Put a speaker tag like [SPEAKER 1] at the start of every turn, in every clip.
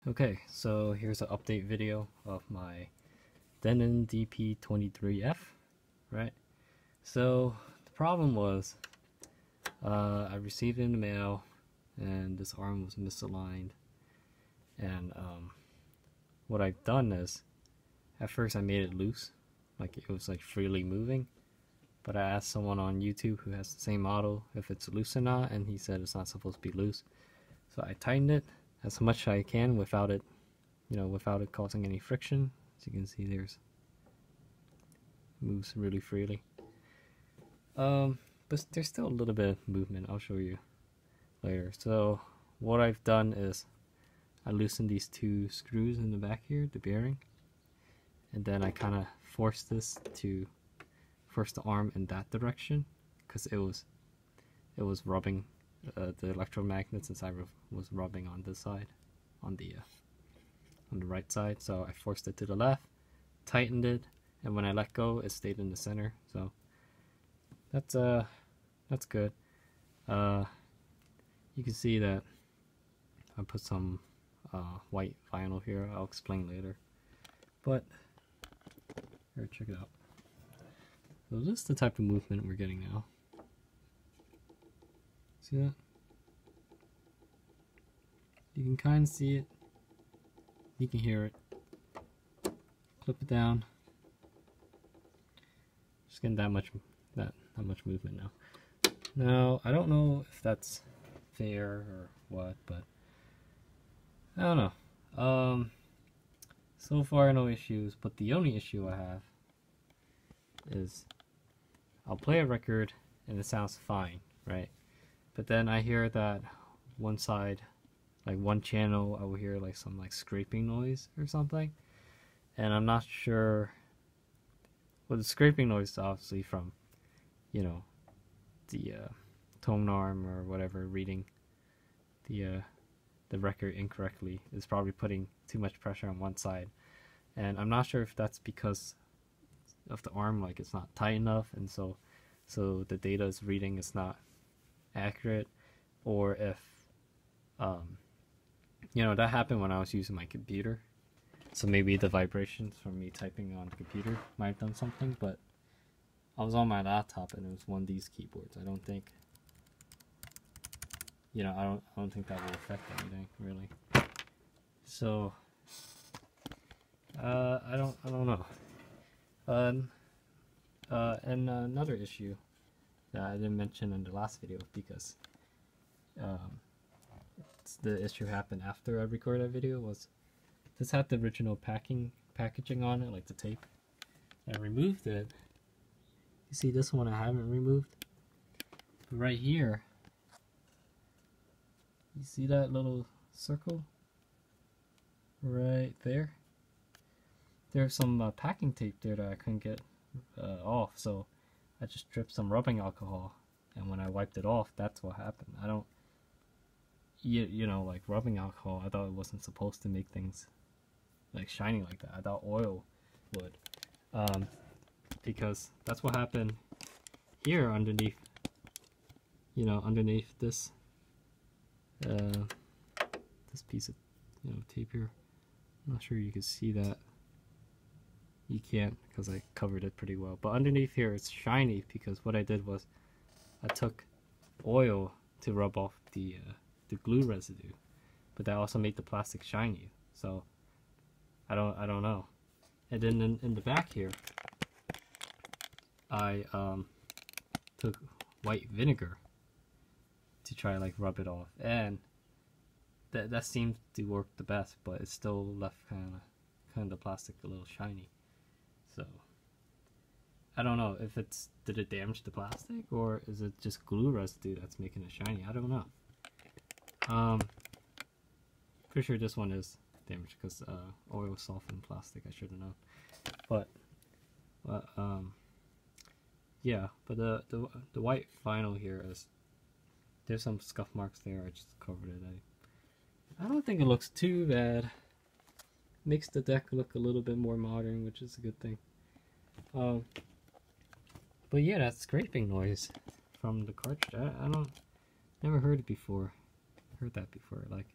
[SPEAKER 1] Okay, so here's an update video of my Denon DP23F, right? So the problem was I received it in the mail and this arm was misaligned, and what I've done is at first I made it loose, like it was like freely moving, but I asked someone on YouTube who has the same model if it's loose or not, and he said it's not supposed to be loose. So I tightened it as much as I can without it causing any friction. As you can see, moves really freely. But there's still a little bit of movement. I'll show you later. So what I've done is I loosened these two screws in the back here, the bearing, and then I kind of forced the arm in that direction because it was rubbing. The electromagnets inside was rubbing on this side, on the right side. So I forced it to the left, tightened it, and when I let go, it stayed in the center. So that's good. You can see that I put some white vinyl here. I'll explain later. But here, check it out. So this is the type of movement we're getting now. See that? You can kind of see it. You can hear it. Clip it down. Just getting that much movement now. Now I don't know if that's fair or what, but I don't know. So far no issues, but the only issue I have is I'll play a record and it sounds fine, right? But then I hear that one side, like one channel, I will hear like some like scraping noise or something, and I'm not sure. Well, the scraping noise is obviously from, the Tonearm or whatever reading the record incorrectly. Is probably putting too much pressure on one side, and I'm not sure if that's because of the arm, like it's not tight enough, and so the data is reading is not accurate, or if that happened when I was using my computer, so maybe the vibrations from me typing on the computer might have done something. But I was on my laptop and it was one of these keyboards. I don't think I don't think that will affect anything really. So I don't know. And another issue that I didn't mention in the last video, because the issue happened after I recorded that video, was this had the original packaging on it, like the tape. I removed it. You see this one I haven't removed. But right here, you see that little circle right there? There's some packing tape there that I couldn't get off, so I just dripped some rubbing alcohol, and when I wiped it off, that's what happened. I don't, like rubbing alcohol, I thought it wasn't supposed to make things like shiny like that. I thought oil would, because that's what happened here underneath, underneath this this piece of tape here. I'm not sure you can see that. You can't, because I covered it pretty well, but underneath here it's shiny because what I did was I took oil to rub off the glue residue, but that also made the plastic shiny. So I don't know. And then in the back here, I took white vinegar to try like rub it off, and that seemed to work the best, but it still left kind of the plastic a little shiny. So I don't know if did it damage the plastic, or is it just glue residue that's making it shiny? I don't know. Pretty sure this one is damaged because oil softened plastic. I should have known. But yeah. But the white vinyl here there's some scuff marks there. I just covered it. I don't think it looks too bad. Makes the deck look a little bit more modern, which is a good thing. But yeah, that scraping noise from the cartridge, I never heard it before. Heard that before. Like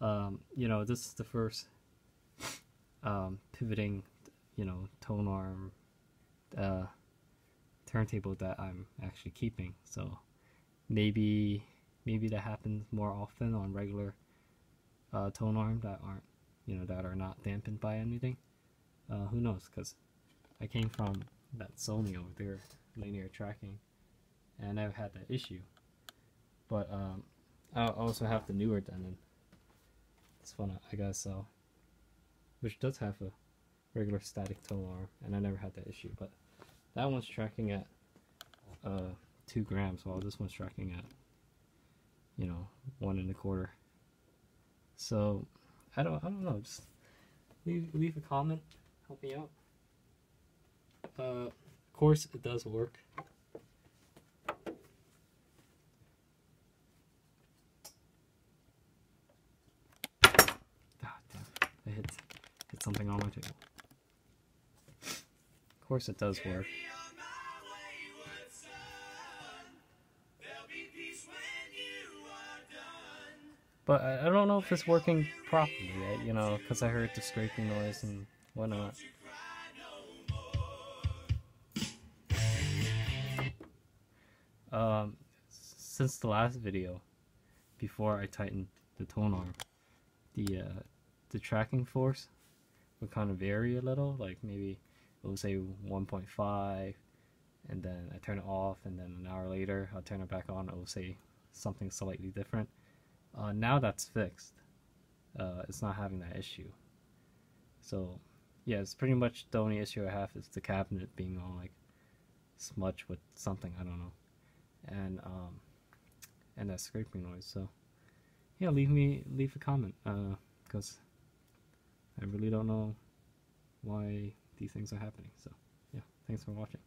[SPEAKER 1] You know, this is the first pivoting, you know, Tonearm turntable that I'm actually keeping. So maybe that happens more often on regular Tonearm that aren't, you know, that are not dampened by anything. Who knows? Because I came from that Sony over there, linear tracking, and I've had that issue. But I also have the newer Denon. This one I gotta sell, which does have a regular static Tonearm, and I never had that issue. But that one's tracking at 2 grams, while this one's tracking at, you know, 1.25. So I don't know. Just leave a comment, help me out. Of course, it does work. Ah, damn! I hit something on my table. Of course, it does work. But I don't know if it's working properly yet, you know, because I heard the scraping noise and whatnot. Since the last video, before I tightened the Tonearm, the tracking force would kind of vary a little. Like maybe it will say 1.5, and then I turn it off, and then an hour later I'll turn it back on. It will say something slightly different. Now that's fixed. It's not having that issue. So yeah, it's pretty much the only issue I have is the cabinet being all like smudged with something, I don't know, and that scraping noise. So yeah, leave a comment, because I really don't know why these things are happening. So yeah, thanks for watching.